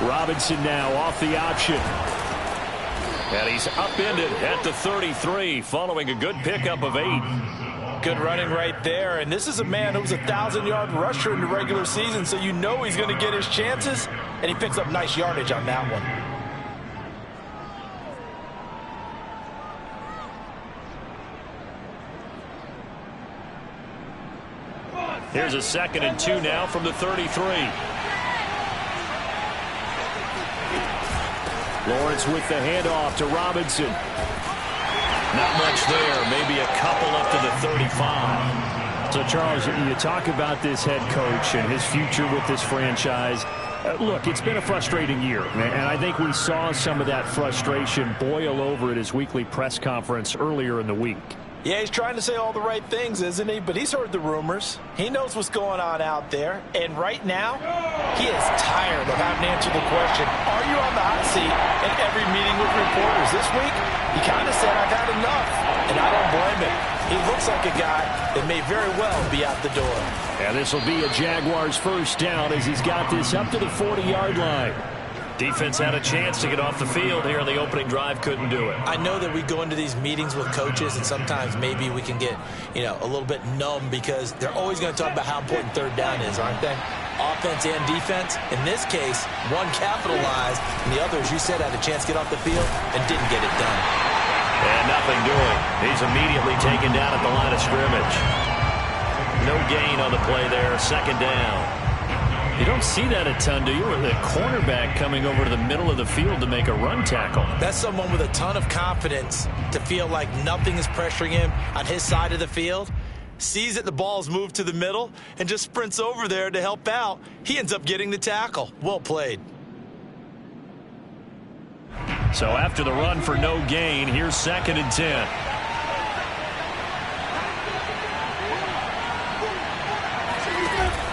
Robinson now off the option. And he's upended at the 33 following a good pickup of 8. Good running right there. And this is a man who was a 1,000-yard rusher in the regular season, so you know he's going to get his chances. And he picks up nice yardage on that one. Here's a 2nd and 2 now from the 33. Lawrence with the handoff to Robinson. Not much there. Maybe a couple up to the 35. So, Charles, you talk about this head coach and his future with this franchise. Look, it's been a frustrating year, and I think we saw some of that frustration boil over at his weekly press conference earlier in the week. Yeah, he's trying to say all the right things, isn't he? But he's heard the rumors. He knows what's going on out there. And right now, he is tired of having to answer the question, are you on the hot seat in every meeting with reporters? This week, he kind of said, I've had enough. And I don't blame him. He looks like a guy that may very well be out the door. And this will be a Jaguars first down as he's got this up to the 40-yard line. Defense had a chance to get off the field here in the opening drive, couldn't do it. I know that we go into these meetings with coaches, and sometimes maybe we can get, a little bit numb because they're always going to talk about how important third down is, aren't they? Offense and defense. In this case, one capitalized, and the other, as you said, had a chance to get off the field and didn't get it done. And nothing doing. He's immediately taken down at the line of scrimmage. No gain on the play there, 2nd down. You don't see that a ton, do you? With a cornerback coming over to the middle of the field to make a run tackle. That's someone with a ton of confidence to feel like nothing is pressuring him on his side of the field. Sees that the ball's moved to the middle and just sprints over there to help out. He ends up getting the tackle. Well played. So after the run for no gain, here's 2nd and 10.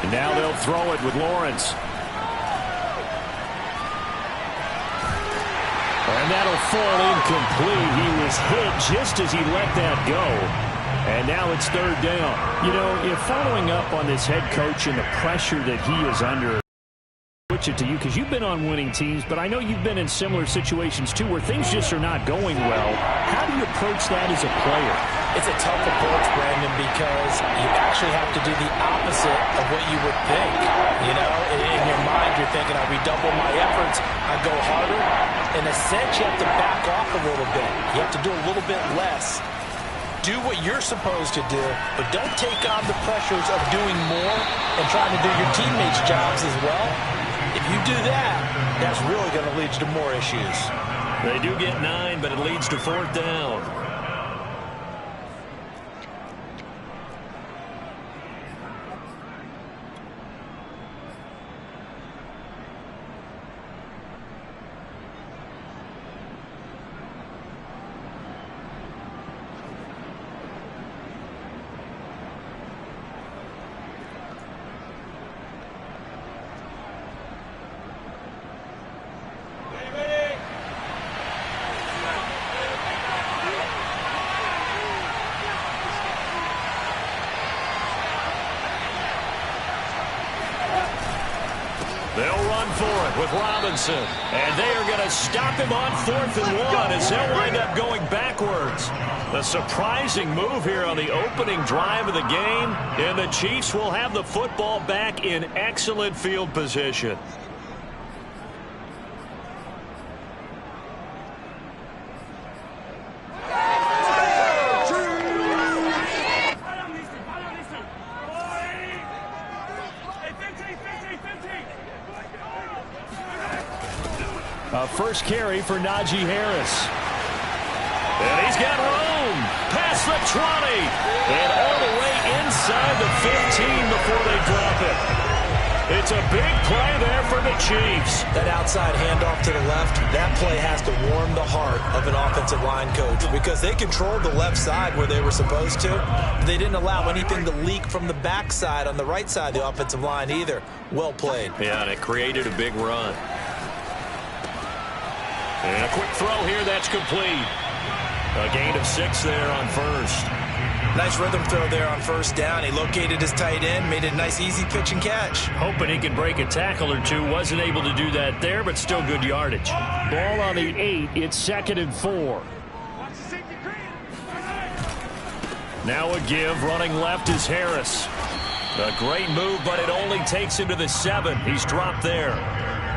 And now they'll throw it with Lawrence. And that'll fall incomplete. He was hit just as he let that go. And now it's 3rd down. You know, following up on this head coach and the pressure that he is under, switch it to you because you've been on winning teams, but I know you've been in similar situations too where things just are not going well. How do you approach that as a player? It's a tough approach, Brandon, because you actually have to do the opposite of what you would think. In your mind, you're thinking, I redouble my efforts, I go harder. In a sense, you have to back off a little bit. You have to do a little bit less. Do what you're supposed to do, but don't take on the pressures of doing more and trying to do your teammates' jobs as well. If you do that, that's really going to lead you to more issues. They do get 9, but it leads to 4th down. They'll run for it with Robinson. And they are going to stop him on 4th and 1 as they'll wind up going backwards. A surprising move here on the opening drive of the game. And the Chiefs will have the football back in excellent field position. First carry for Najee Harris. And he's got room. Past the 20. And all the way inside the 15 before they drop it. It's a big play there for the Chiefs. That outside handoff to the left, that play has to warm the heart of an offensive line coach because they controlled the left side where they were supposed to. They didn't allow anything to leak from the backside on the right side of the offensive line either. Well played. Yeah, and it created a big run. And a quick throw here, that's complete. A gain of 6 there on first. Nice rhythm throw there on first down. He located his tight end, made it a nice easy pitch and catch. Hoping he could break a tackle or two. Wasn't able to do that there, but still good yardage. Ball on the 8. It's 2nd and 4. Now a give. Running left is Harris. A great move, but it only takes him to the 7. He's dropped there.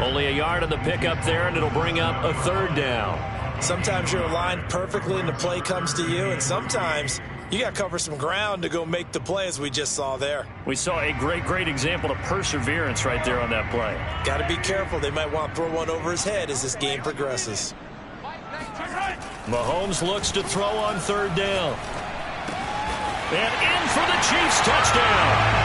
Only a yard on the pickup there, and it'll bring up a 3rd down. Sometimes you're aligned perfectly and the play comes to you, and sometimes you got to cover some ground to go make the play, as we just saw there. We saw a great example of perseverance right there on that play. Got to be careful. They might want to throw one over his head as this game progresses. Mahomes looks to throw on 3rd down. And in for the Chiefs touchdown.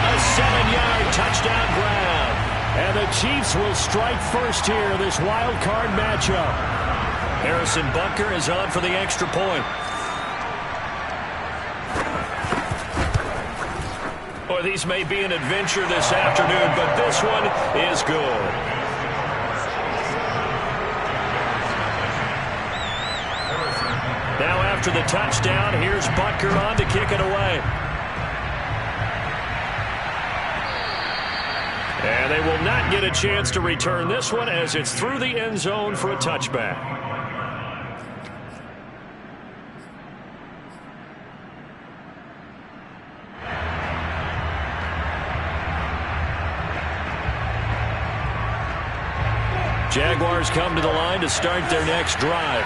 A 7-yard touchdown grab. And the Chiefs will strike first here in this wild card matchup. Harrison Butker is on for the extra point. Boy, these may be an adventure this afternoon, but this one is good. Now after the touchdown, here's Butker on to kick it away. And they will not get a chance to return this one as it's through the end zone for a touchback. Jaguars come to the line to start their next drive.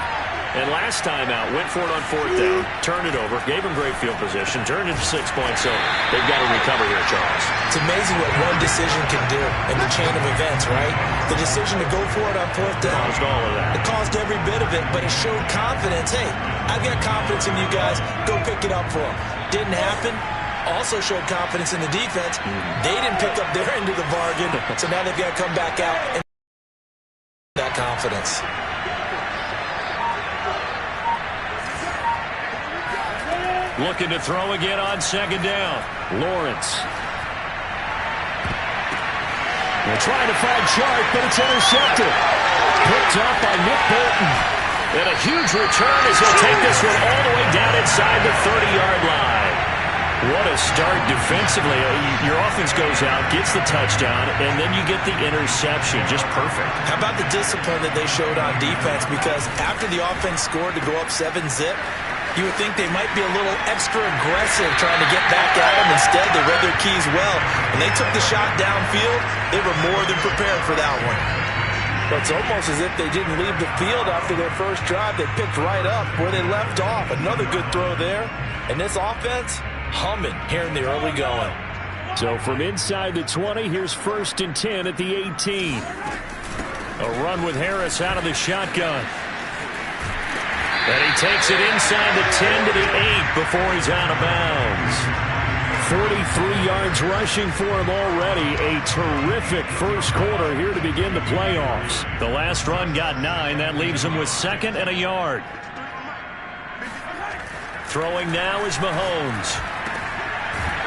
And last time out, went for it on 4th down, turned it over, gave him great field position, turned it to 6 points, so they've got to recover here, Charles. It's amazing what one decision can do in the chain of events, right? The decision to go for it on 4th down. Caused all of that. It caused every bit of it, but it showed confidence. Hey, I've got confidence in you guys. Go pick it up for them. Didn't happen. Also showed confidence in the defense. They didn't pick up their end of the bargain, so now they've got to come back out and that confidence. Looking to throw again on 2nd down. Lawrence. They're trying to find Chark, but it's intercepted. Picked up by Nick Bolton. And a huge return as he'll take this one all the way down inside the 30-yard line. What a start defensively. Your offense goes out, gets the touchdown, and then you get the interception. Just perfect. How about the discipline that they showed on defense? Because after the offense scored to go up 7-zip, you would think they might be a little extra aggressive trying to get back at them. Instead, they read their keys well. When they took the shot downfield, they were more than prepared for that one. But it's almost as if they didn't leave the field after their first drive. They picked right up where they left off. Another good throw there. And this offense, humming here in the early going. So from inside the 20, here's 1st and 10 at the 18. A run with Harris out of the shotgun. And he takes it inside the 10 to the 8 before he's out of bounds. 43 yards rushing for him already. A terrific first quarter here to begin the playoffs. The last run got 9. That leaves him with 2nd and a yard. Throwing now is Mahomes.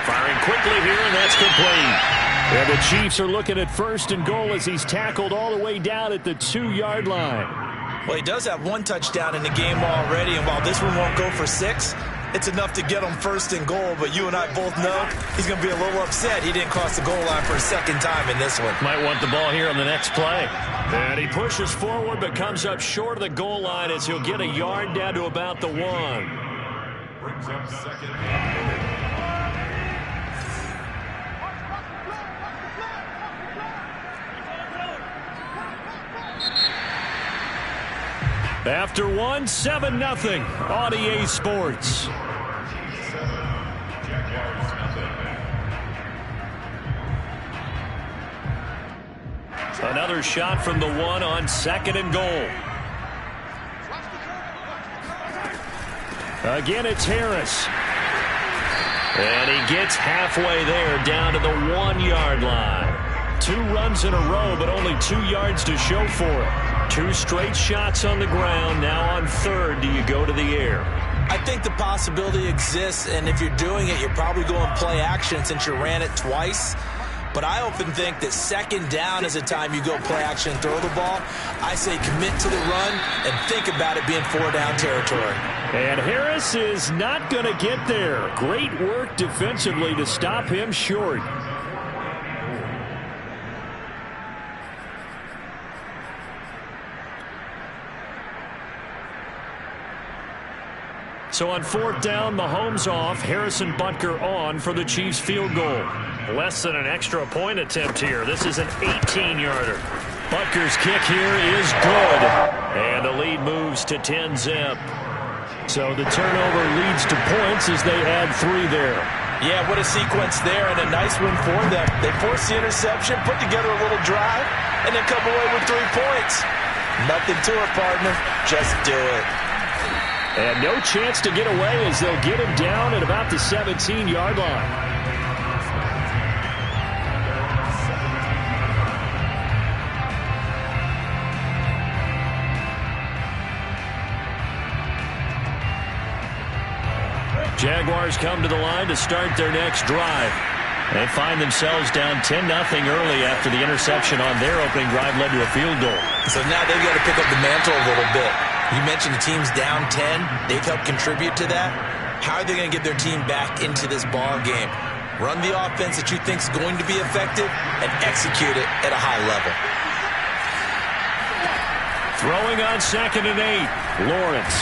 Firing quickly here, and that's complete. And the Chiefs are looking at 1st and goal as he's tackled all the way down at the 2-yard line. Well, he does have 1 touchdown in the game already, and while this one won't go for 6, it's enough to get him 1st and goal. But you and I both know he's going to be a little upset he didn't cross the goal line for a 2nd time in this one. Might want the ball here on the next play. And he pushes forward but comes up short of the goal line as he'll get a yard down to about the 1. Brings up 2nd. After 1, 7-0 on EA Sports. Another shot from the 1 on 2nd and goal. Again, it's Harris. And he gets halfway there down to the 1-yard line. 2 runs in a row, but only 2 yards to show for it. 2 straight shots on the ground. Now on 3rd, do you go to the air? I think the possibility exists, and if you're doing it, you're probably going play action since you ran it twice. But I often think that 2nd down is a time you go play action and throw the ball. I say commit to the run and think about it being 4-down territory. And Harris is not going to get there. Great work defensively to stop him short. So on fourth down, Mahomes off, Harrison Butker on for the Chiefs field goal. Less than an extra point attempt here. This is an 18-yarder. Butker's kick here is good. And the lead moves to 10-zip. So the turnover leads to points as they add 3 there. Yeah, what a sequence there, and a nice win for them. They force the interception, put together a little drive, and then come away with 3 points. Nothing to it, partner. Just do it. And no chance to get away as they'll get him down at about the 17-yard line. Jaguars come to the line to start their next drive. They find themselves down 10-0 early after the interception on their opening drive led to a field goal. So now they've got to pick up the mantle a little bit. You mentioned the team's down 10. They've helped contribute to that. How are they going to get their team back into this ball game? Run the offense that you think is going to be effective and execute it at a high level. Throwing on 2nd and 8. Lawrence.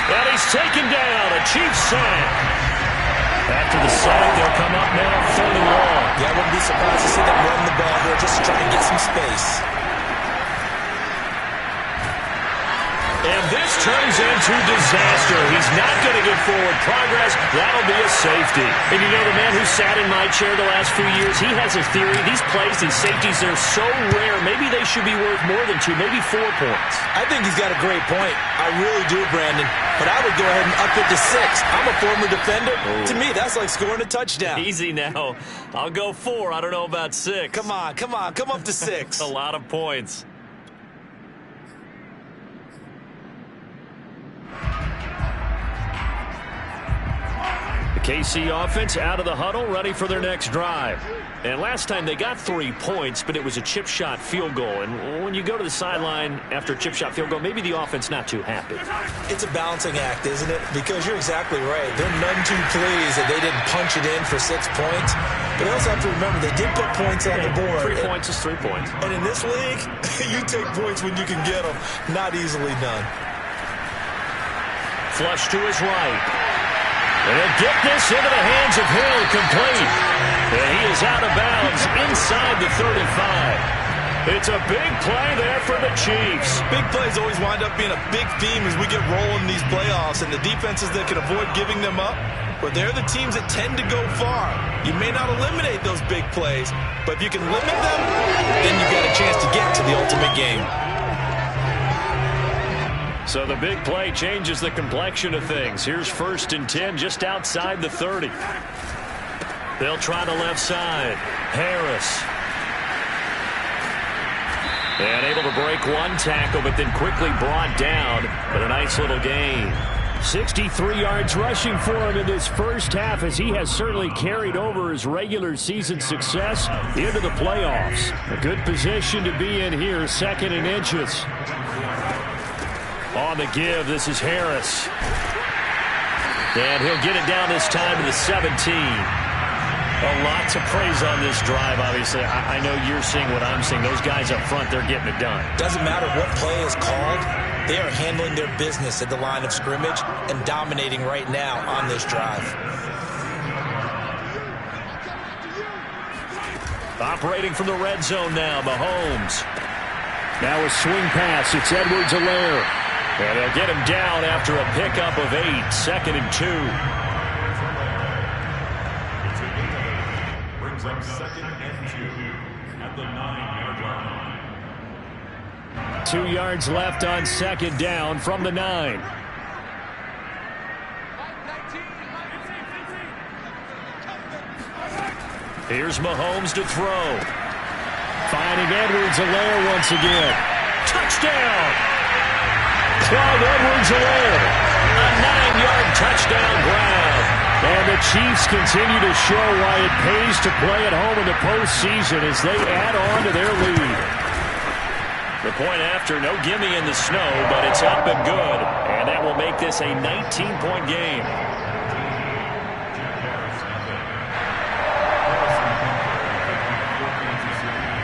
And he's taken down. A Chiefs sack. After the sack, they'll come up now 3rd and long. Yeah, I wouldn't be surprised to see them run the ball here just to try and get some space. And this turns into disaster. He's not going to get forward progress. That'll be a safety. And you know, the man who sat in my chair the last few years, he has a theory. These plays, these safeties, they're so rare. Maybe they should be worth more than 2, maybe 4 points. I think he's got a great point. I really do, Brandon. But I would go ahead and up it to 6. I'm a former defender. To me, that's like scoring a touchdown. Easy now. I'll go 4. I don't know about 6. Come on. Come up to 6. A lot of points. KC offense out of the huddle, ready for their next drive. And last time they got 3 points, but it was a chip shot field goal. And when you go to the sideline after a chip shot field goal, maybe the offense not too happy. It's a balancing act, isn't it? Because you're exactly right. They're none too pleased that they didn't punch it in for 6 points. But they also have to remember they did put points on the board. 3 points is 3 points. And in this league, you take points when you can get them. Not easily done. Flush to his right. And he'll get this into the hands of Hill, complete. And he is out of bounds inside the 35. It's a big play there for the Chiefs. Big plays always wind up being a big theme as we get rolling in these playoffs, and the defenses that can avoid giving them up, but they're the teams that tend to go far. You may not eliminate those big plays, but if you can limit them, then you've got a chance to get to the ultimate game. So the big play changes the complexion of things. Here's 1st and 10 just outside the 30. They'll try the left side. Harris. And able to break 1 tackle, but then quickly brought down. But a nice little gain. 63 yards rushing for him in this first half, as he has certainly carried over his regular season success into the playoffs. A good position to be in here, 2nd and inches. On the give, this is Harris. And he'll get it down this time to the 17. A lot to praise on this drive, obviously. I know you're seeing what I'm seeing. Those guys up front, they're getting it done. Doesn't matter what play is called. They are handling their business at the line of scrimmage and dominating right now on this drive. Operating from the red zone now, Mahomes. Now a swing pass. It's Edwards-Helaire. And they'll get him down after a pickup of 8. 2nd and 2. Brings up 2nd and 2 at the 9-yard line. 2 yards left on 2nd down from the 9. Here's Mahomes to throw. Finding Edwards-Helaire once again. Touchdown! Clyde Edwards-Helaire, a 9-yard touchdown grab. And the Chiefs continue to show why it pays to play at home in the postseason as they add on to their lead. The point after, no gimme in the snow, but it's up and good. And that will make this a 19-point game.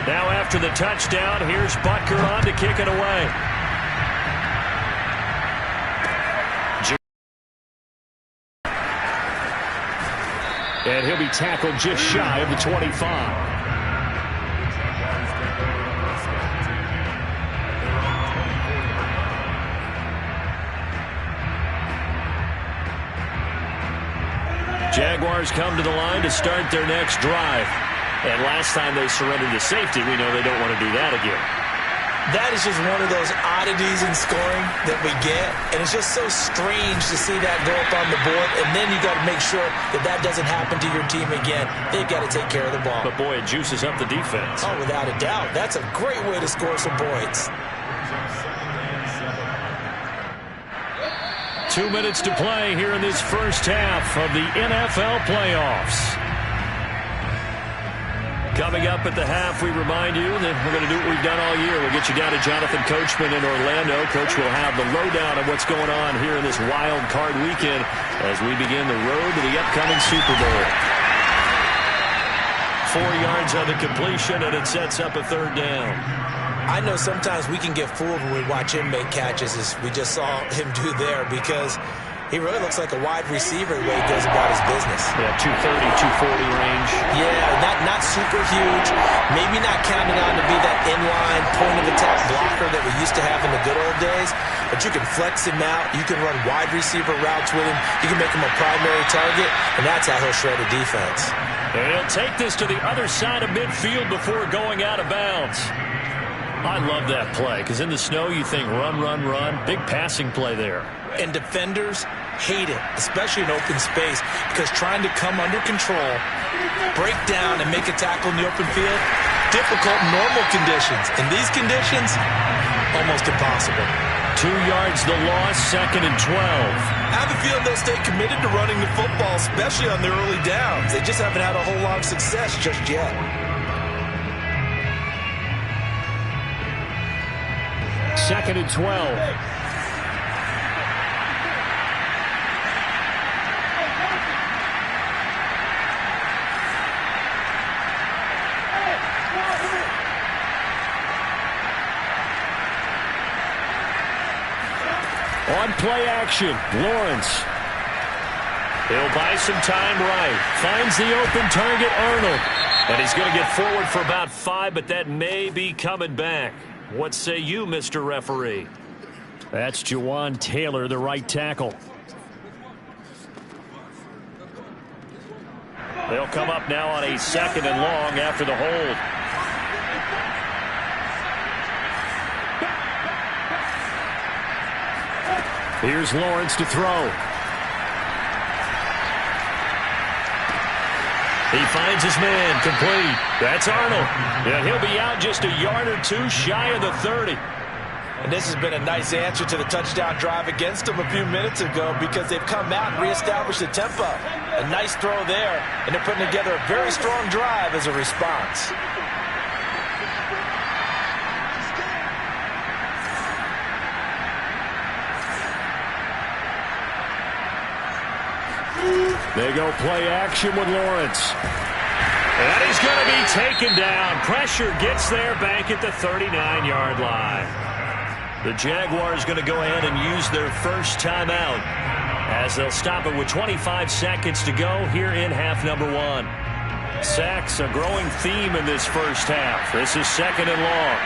Now after the touchdown, here's Butker on to kick it away. And he'll be tackled just shy of the 25. Jaguars come to the line to start their next drive. And last time they surrendered to safety, we know they don't want to do that again. That is just one of those oddities in scoring that we get. And it's just so strange to see that go up on the board. And then you got to make sure that that doesn't happen to your team again. They've got to take care of the ball. But, boy, it juices up the defense. Oh, without a doubt. That's a great way to score some points. 2 minutes to play here in this first half of the NFL playoffs. Coming up at the half, we remind you that we're going to do what we've done all year. We'll get you down to Jonathan Coachman in Orlando. Coach will have the lowdown of what's going on here in this wild card weekend as we begin the road to the upcoming Super Bowl. 4 yards on the completion, and it sets up a third down. I know sometimes we can get fooled when we watch him make catches, as we just saw him do there, because he really looks like a wide receiver the way he goes about his business. Yeah, 230, 240 range. Yeah, not super huge. Maybe not counted on to be that inline point-of-attack blocker that we used to have in the good old days, but you can flex him out. You can run wide receiver routes with him. You can make him a primary target, and that's how he'll shred a defense. And he'll take this to the other side of midfield before going out of bounds. I love that play, because in the snow you think run, run, run. Big passing play there. And defenders hate it, especially in open space, because trying to come under control, break down, and make a tackle in the open field, difficult in normal conditions. In these conditions, almost impossible. 2 yards the loss, 2nd and 12. I have a feeling they'll stay committed to running the football, especially on their early downs. They just haven't had a whole lot of success just yet. Second and 12. On play action, Lawrence. He'll buy some time right. Finds the open target, Arnold. And he's going to get forward for about 5, but that may be coming back. What say you, Mr. Referee? That's Jawan Taylor, the right tackle. They'll come up now on a 2nd and long after the hold. Here's Lawrence to throw. He finds his man, complete. That's Arnold. Yeah, he'll be out just a yard or two shy of the 30. And this has been a nice answer to the touchdown drive against them a few minutes ago, because they've come out and reestablished the tempo. A nice throw there, and they're putting together a very strong drive as a response. They go play action with Lawrence. And he's going to be taken down. Pressure gets there back at the 39-yard line. The Jaguars going to go ahead and use their first timeout as they'll stop it with 25 seconds to go here in half number 1. Sacks a growing theme in this first half. This is 2nd and long.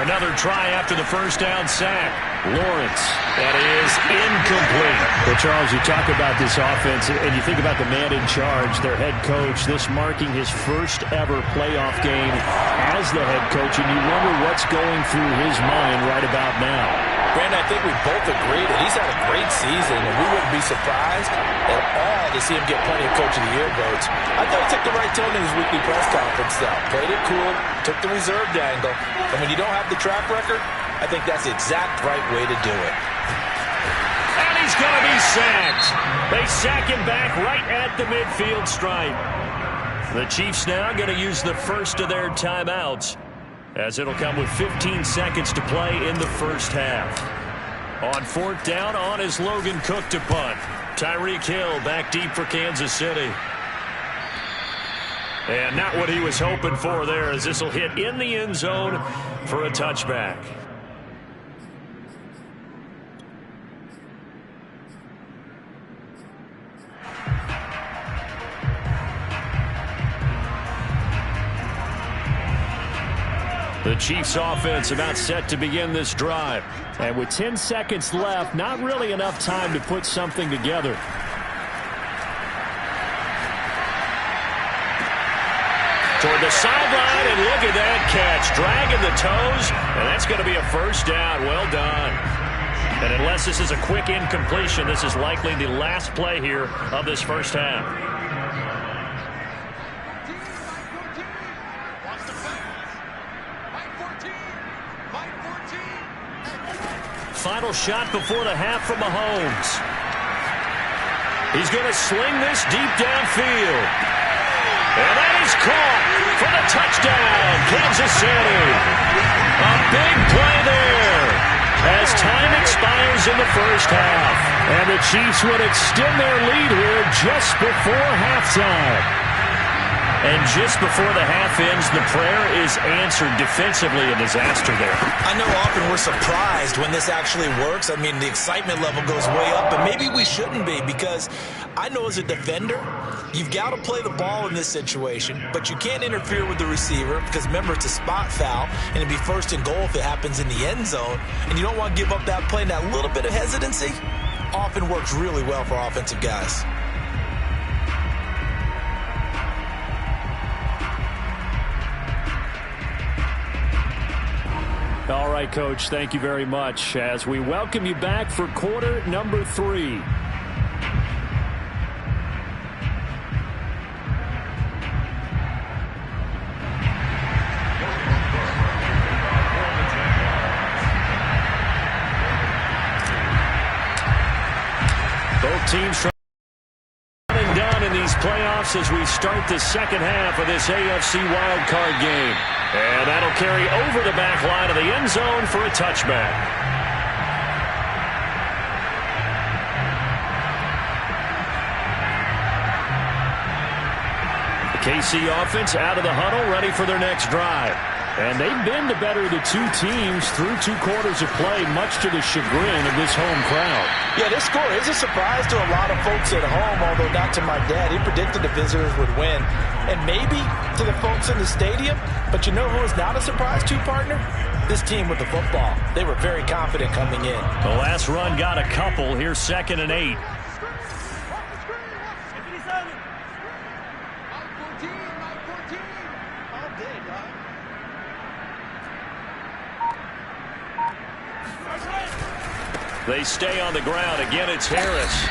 Another try after the first down sack. Lawrence. That is incomplete. Well, Charles, you talk about this offense, and you think about the man in charge, their head coach, this marking his first ever playoff game as the head coach, and you wonder what's going through his mind right about now. Brandon, I think we both agree that he's had a great season, and we wouldn't be surprised at all to see him get plenty of Coach of the Year votes. I thought he took the right tone in his weekly press conference, though. Played it cool, took the reserved angle, and when you don't have the track record, I think that's the exact right way to do it. And he's going to be sacked. They sack him back right at the midfield stripe. The Chiefs now going to use the first of their timeouts, as it'll come with 15 seconds to play in the first half. On fourth down, on is Logan Cook to punt. Tyreek Hill back deep for Kansas City. And not what he was hoping for there, as this will hit in the end zone for a touchback. The Chiefs offense about set to begin this drive. And with 10 seconds left, not really enough time to put something together. Toward the sideline, and look at that catch. Dragging the toes, and that's going to be a first down. Well done. And unless this is a quick incompletion, this is likely the last play here of this first half. Final shot before the half from Mahomes. He's going to sling this deep downfield. And that is caught for the touchdown, Kansas City. A big play there as time expires in the first half. And the Chiefs would extend their lead here just before halftime. And just before the half ends, the prayer is answered defensively. A disaster there. I know often we're surprised when this actually works. I mean, the excitement level goes way up, but maybe we shouldn't be, because I know as a defender, you've got to play the ball in this situation, but you can't interfere with the receiver because, remember, it's a spot foul, and it'd be first and goal if it happens in the end zone, and you don't want to give up that play. And that little bit of hesitancy often works really well for offensive guys. All right, Coach, thank you very much as we welcome you back for quarter number 3. Both teams trying and done in these playoffs as we start the second half of this AFC Wildcard game. And that'll carry over the back line of the end zone for a touchback. The KC offense out of the huddle, ready for their next drive. And they've been the better of the two teams through 2 quarters of play, much to the chagrin of this home crowd. Yeah, this score is a surprise to a lot of folks at home, although not to my dad. He predicted the visitors would win. And maybe to the folks in the stadium, but you know who is not a surprise to, partner? This team with the football. They were very confident coming in. The last run got a couple. Here's 2nd and 8. They stay on the ground. Again, it's Harris.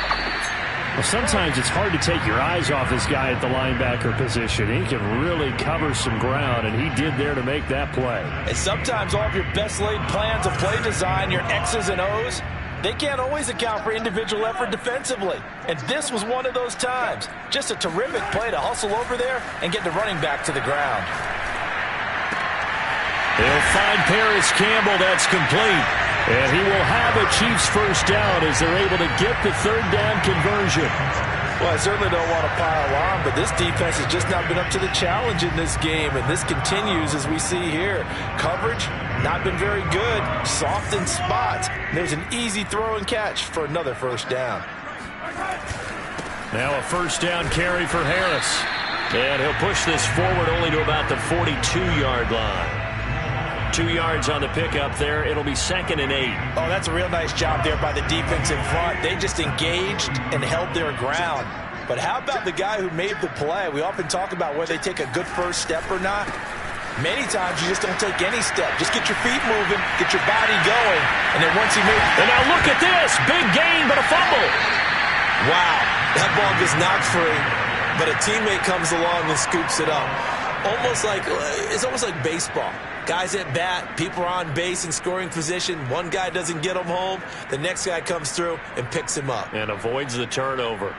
Well, sometimes it's hard to take your eyes off this guy at the linebacker position. He can really cover some ground, and he did there to make that play. And sometimes all of your best laid plans of play design, your X's and O's, they can't always account for individual effort defensively. And this was one of those times. Just a terrific play to hustle over there and get the running back to the ground. They'll find Paris Campbell. That's complete. And he will have a Chiefs first down as they're able to get the 3rd down conversion. Well, I certainly don't want to pile on, but this defense has just not been up to the challenge in this game, and this continues as we see here. Coverage, not been very good. Soft in spots. There's an easy throw and catch for another first down. Now a first down carry for Harris. And he'll push this forward only to about the 42-yard line. 2 yards on the pickup there. It'll be 2nd and 8. Oh, that's a real nice job there by the defense in front. They just engaged and held their ground. But how about the guy who made the play? We often talk about whether they take a good first step or not. Many times you just don't take any step. Just get your feet moving, get your body going, and then once he made... And now look at this. Big gain, but a fumble. Wow, that ball gets knocked free, but a teammate comes along and scoops it up. It's almost like baseball. Guys at bat, people are on base in scoring position. One guy doesn't get him home. The next guy comes through and picks him up. And avoids the turnover.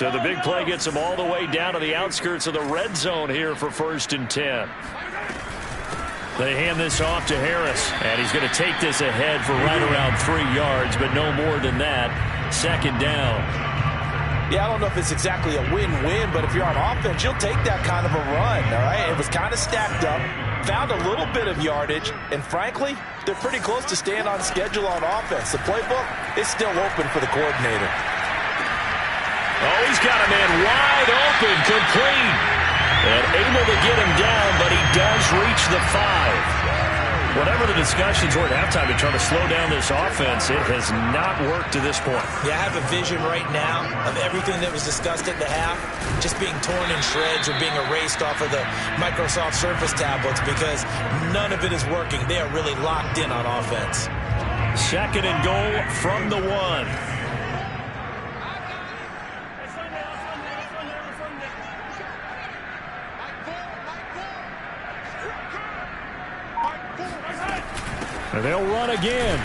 So the big play gets him all the way down to the outskirts of the red zone here for 1st and 10. They hand this off to Harris, and he's going to take this ahead for right around 3 yards, but no more than that. 2nd down. Yeah, I don't know if it's exactly a win-win, but if you're on offense, you'll take that kind of a run, all right? It was kind of stacked up, found a little bit of yardage, and frankly, they're pretty close to staying on schedule on offense. The playbook is still open for the coordinator. Oh, he's got a man wide open, complete. And able to get him down, but he does reach the 5. Whatever the discussions were at halftime to try to slow down this offense, it has not worked to this point. Yeah, I have a vision right now of everything that was discussed at the half just being torn in shreds or being erased off of the Microsoft Surface tablets because none of it is working. They are really locked in on offense. 2nd and goal from the 1. And they'll run again.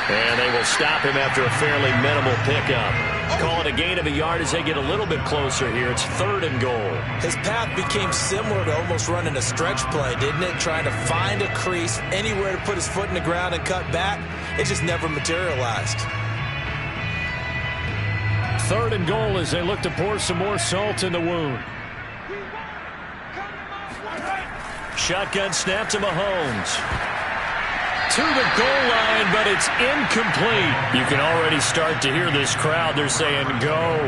And they will stop him after a fairly minimal pickup. Call it a gain of a yard as they get a little bit closer here. It's 3rd and goal. His path became similar to almost running a stretch play, didn't it? Trying to find a crease, anywhere to put his foot in the ground and cut back. It just never materialized. 3rd and goal as they look to pour some more salt in the wound. Shotgun snap to Mahomes. To the goal line, but it's incomplete. You can already start to hear this crowd. They're saying, go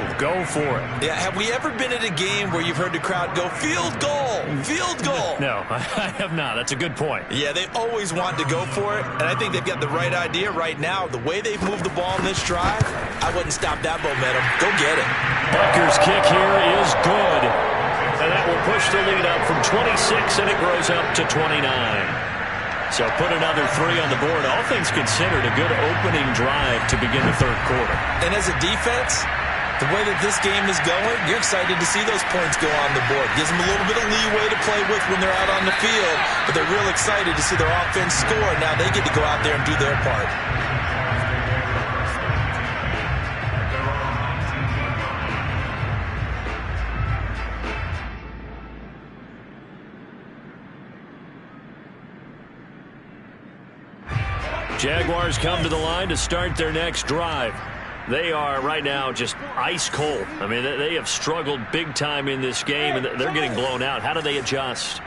for it. Yeah, have we ever been at a game where you've heard the crowd go, field goal, field goal? No, I have not. That's a good point. Yeah, they always want to go for it, and I think they've got the right idea right now. The way they've moved the ball in this drive, I wouldn't stop that momentum. Go get it. Bucker's kick here is good. And that will push the lead up from 26, and it grows up to 29. So put another 3 on the board. All things considered, a good opening drive to begin the 3rd quarter. And as a defense, the way that this game is going, you're excited to see those points go on the board. Gives them a little bit of leeway to play with when they're out on the field, but they're real excited to see their offense score. Now they get to go out there and do their part. Jaguars come to the line to start their next drive. They are right now just ice cold. I mean, they have struggled big time in this game, and they're getting blown out. How do they adjust?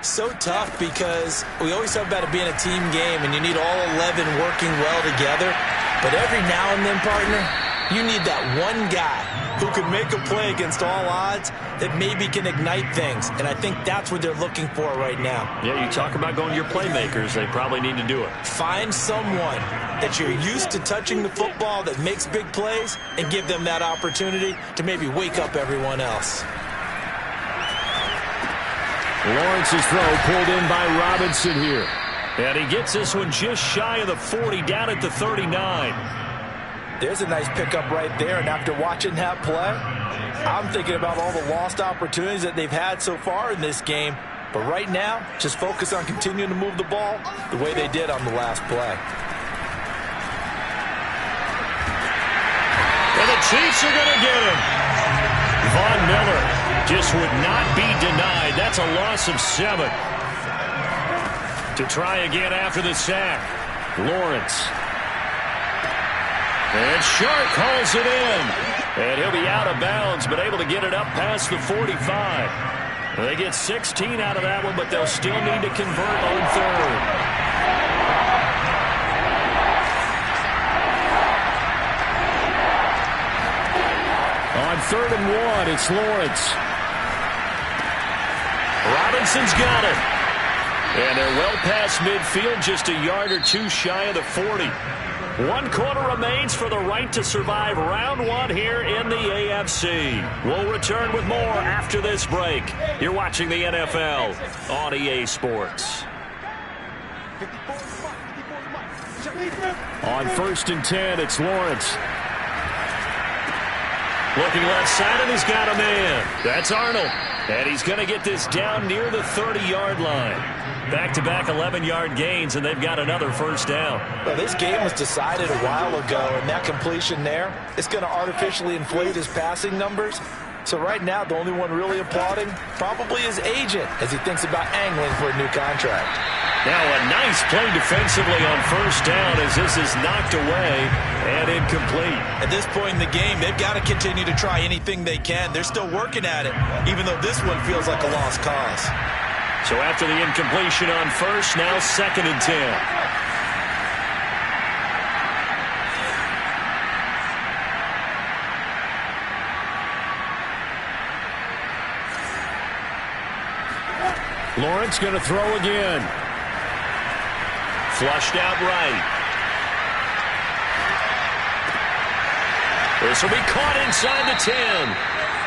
So tough because we always talk about it being a team game, and you need all 11 working well together. But every now and then, partner, you need that one guy who can make a play against all odds that maybe can ignite things. And I think that's what they're looking for right now. Yeah, you talk about going to your playmakers. They probably need to do it. Find someone that you're used to touching the football that makes big plays and give them that opportunity to maybe wake up everyone else. Lawrence's throw pulled in by Robinson here. And he gets this one just shy of the 40, down at the 39. There's a nice pickup right there, and after watching that play, I'm thinking about all the lost opportunities that they've had so far in this game. But right now, just focus on continuing to move the ball the way they did on the last play. And the Chiefs are going to get him. Von Miller just would not be denied. That's a loss of 7. To try again after the sack, Lawrence. And Shark hauls it in. And he'll be out of bounds, but able to get it up past the 45. They get 16 out of that one, but they'll still need to convert on 3rd. On 3rd and 1, it's Lawrence. Robinson's got it. And they're well past midfield, just a yard or 2 shy of the 40. 1 quarter remains for the right to survive round 1 here in the AFC. We'll return with more after this break. You're watching the NFL on EA Sports. On 1st and 10, it's Lawrence. Looking left side, and he's got a man. That's Arnold. And he's going to get this down near the 30-yard line. Back-to-back 11-yard gains, and they've got another first down. Well, this game was decided a while ago, and that completion there, it's going to artificially inflate his passing numbers. So right now, the only one really applauding probably his agent as he thinks about angling for a new contract. Now a nice play defensively on first down as this is knocked away and incomplete. At this point in the game, they've got to continue to try anything they can. They're still working at it, even though this one feels like a lost cause. So after the incompletion on first, now 2nd and 10. Lawrence going to throw again. Flushed out right. This will be caught inside the 10.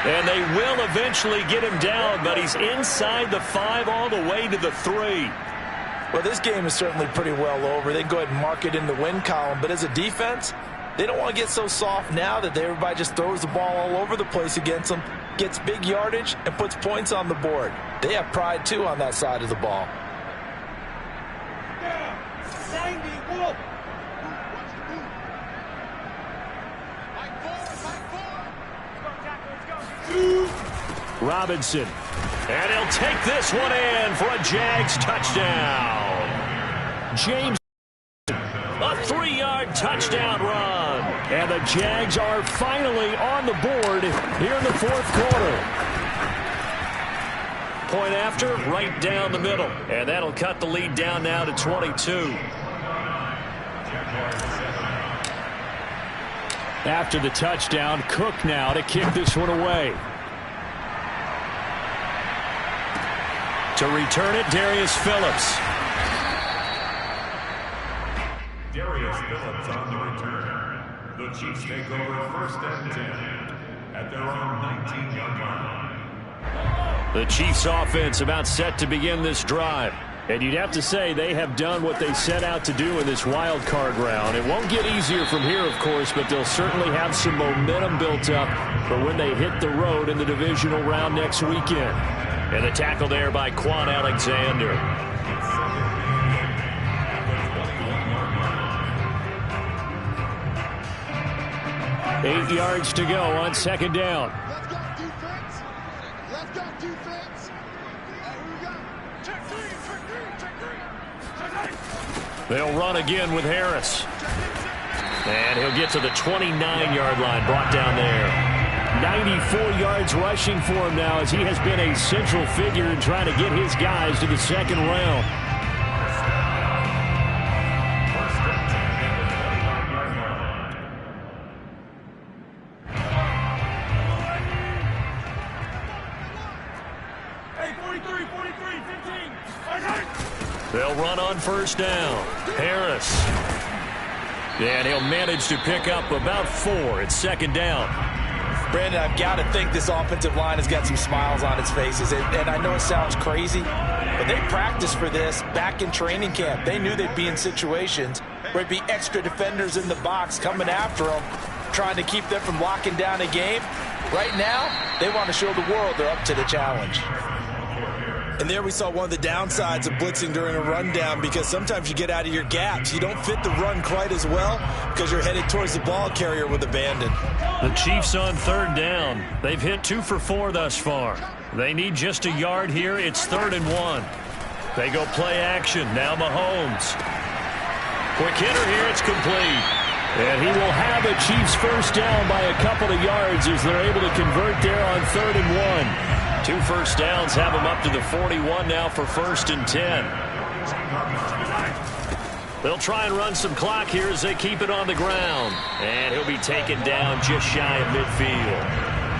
And they will eventually get him down, but he's inside the 5 all the way to the 3. Well, this game is certainly pretty well over. They go ahead and mark it in the win column. But as a defense, they don't want to get so soft now that everybody just throws the ball all over the place against them, gets big yardage, and puts points on the board. They have pride, too, on that side of the ball. Robinson. And he'll take this one in for a Jags touchdown. James, a 3-yard touchdown run. And the Jags are finally on the board here in the 4th quarter. Point after, right down the middle. And that'll cut the lead down now to 22. After the touchdown, Cook now to kick this one away. To return it, Darius Phillips. Darius Phillips on the return. The Chiefs take over 1st and 10 at their own 19-yard line. The Chiefs offense about set to begin this drive. And you'd have to say they have done what they set out to do in this wild card round. It won't get easier from here, of course, but they'll certainly have some momentum built up for when they hit the road in the divisional round next weekend. And the tackle there by Quan Alexander. Eight yards to go on 2nd down. Let's go, defense. Let's go, defense. Here we go. Check three. They'll run again with Harris. And he'll get to the 29-yard line, brought down there. 94 yards rushing for him now as he has been a central figure in trying to get his guys to the 2nd round. They'll run on first down. Harris. And he'll manage to pick up about 4 at 2nd down. Brandon, I've got to think this offensive line has got some smiles on its faces. And I know it sounds crazy, but they practiced for this back in training camp. They knew they'd be in situations where it'd be extra defenders in the box coming after them, trying to keep them from locking down a game. Right now, they want to show the world they're up to the challenge. And there we saw one of the downsides of blitzing during a rundown, because sometimes you get out of your gaps. You don't fit the run quite as well because you're headed towards the ball carrier with abandon. The Chiefs on 3rd down. They've hit 2 for 4 thus far. They need just a yard here. It's 3rd and 1. They go play action. Now Mahomes. Quick hitter here. It's complete. And he will have a Chiefs first down by a couple of yards as they're able to convert there on 3rd and 1. 2 first downs have him up to the 41 now for 1st and 10. They'll try and run some clock here as they keep it on the ground. And he'll be taken down just shy of midfield.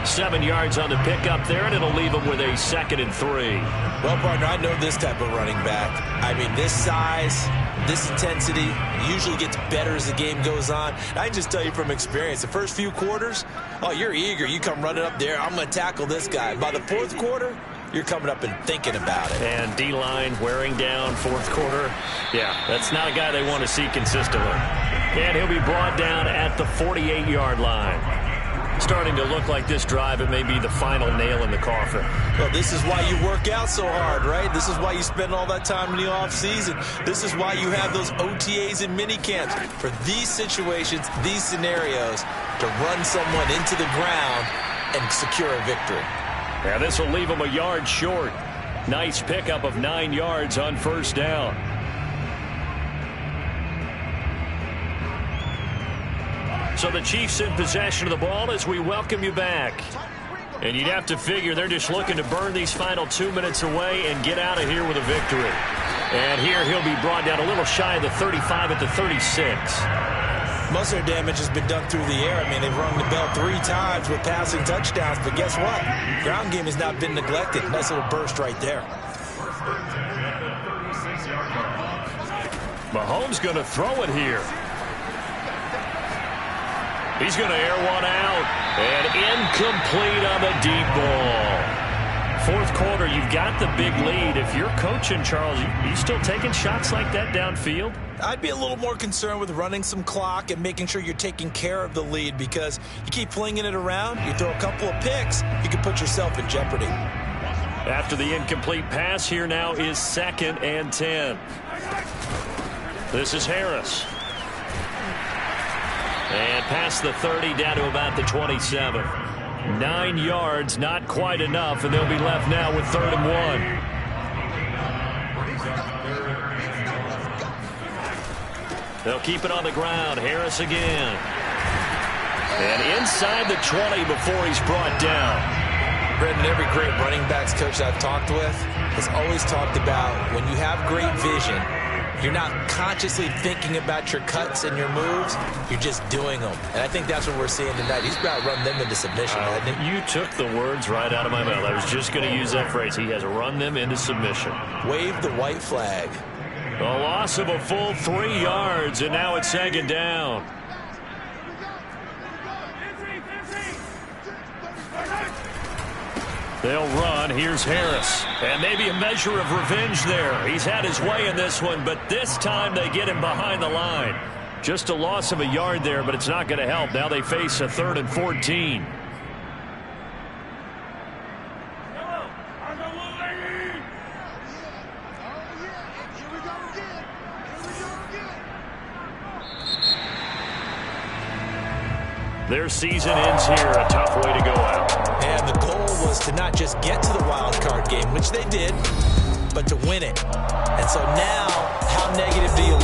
7 yards on the pickup there, and it'll leave him with a 2nd and 3. Well, partner, I know this type of running back. I mean, this size, this intensity usually gets better as the game goes on. I can just tell you from experience, the first few quarters, oh, you're eager. You come running up there, I'm going to tackle this guy. By the 4th quarter, you're coming up and thinking about it. And D-line wearing down 4th quarter. Yeah, that's not a guy they want to see consistently. And he'll be brought down at the 48-yard line. starting to look like this drive, it may be the final nail in the coffin. Well, this is why you work out so hard, right? This is why you spend all that time in the offseason. This is why you have those OTAs and mini camps for these situations, these scenarios, to run someone into the ground and secure a victory. Yeah, this will leave him a yard short. Nice pickup of 9 yards on first down. So the Chiefs in possession of the ball as we welcome you back. And you'd have to figure they're just looking to burn these final 2 minutes away and get out of here with a victory. And here he'll be brought down a little shy of the 35 at the 36. Most of their damage has been done through the air. I mean, they've rung the bell 3 times with passing touchdowns, but guess what? Ground game has not been neglected. Nice little burst right there. Mahomes going to throw it here. He's going to air one out, and incomplete on the deep ball. Fourth quarter, you've got the big lead. If you're coaching, Charles, you still taking shots like that downfield? I'd be a little more concerned with running some clock and making sure you're taking care of the lead, because you keep flinging it around, you throw a couple of picks, you can put yourself in jeopardy. After the incomplete pass, here now is 2nd and 10. This is Harris. And past the 30, down to about the 27. 9 yards, not quite enough, and they'll be left now with 3rd and 1. They'll keep it on the ground. Harris again. And inside the 20 before he's brought down. Brendan, every great running backs coach I've talked with has always talked about when you have great vision, you're not consciously thinking about your cuts and your moves. You're just doing them. And I think that's what we're seeing tonight. He's about to run them into submission, hasn't he? You took the words right out of my mouth. I was just going to use that phrase. He has run them into submission. Wave the white flag. A loss of a full 3 yards, and now it's 2nd down. They'll run. Here's Harris. And maybe a measure of revenge there. He's had his way in this one, but this time they get him behind the line. Just a loss of a yard there, but it's not going to help. Now they face a 3rd and 14. Their season ends here. A tough way to go out. And the goal was to not just get to the wild card game, which they did, but to win it. And so now, how negative do you look?